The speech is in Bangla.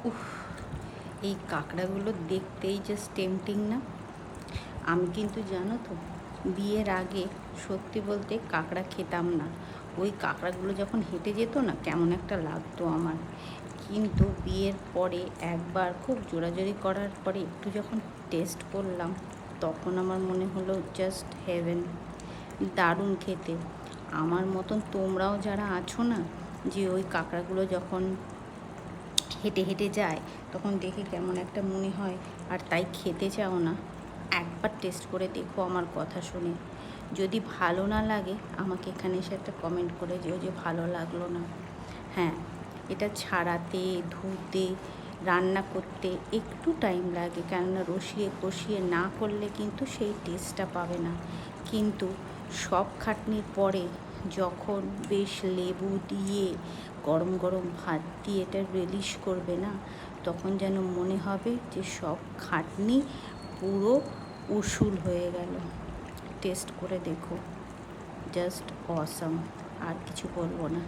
উফ, এই কাঁকড়াগুলো দেখতেই জাস্ট টেম্পটিং না? আমি কিন্তু জানো তো, বিয়ের আগে সত্যি বলতে কাঁকড়া খেতাম না। ওই কাঁকড়াগুলো যখন হেঁটে যেত না, কেমন একটা লাগতো আমার। কিন্তু বিয়ের পরে একবার খুব জোরাজোরি করার পরে একটু যখন টেস্ট করলাম, তখন আমার মনে হলো জাস্ট হেভেন, দারুণ খেতে। আমার মতন তোমরাও যারা আছো না, যে ওই কাঁকড়াগুলো যখন হেঁটে হেঁটে যায় তখন দেখে কেমন একটা মনে হয়, আর তাই খেতে চাও না, একবার টেস্ট করে দেখো আমার কথা শুনে। যদি ভালো না লাগে আমাকে এখানে এসে একটা কমেন্ট করে যেও যে ভালো লাগলো না। হ্যাঁ, এটা ছাড়াতে, ধুতে, রান্না করতে একটু টাইম লাগে, কেননা রসিয়ে কষিয়ে না করলে কিন্তু সেই টেস্টটা পাবে না। কিন্তু সব খাটনির পরে যখন বেশ লেবু দিয়ে গরম গরম ভাত দিয়ে এটা রিলিশ করবে না, তখন যেন মনে হবে যে সব খাটনি পুরো উসুল হয়ে গেল। টেস্ট করে দেখো, জাস্ট অসাম, আর কিছু বলবো না।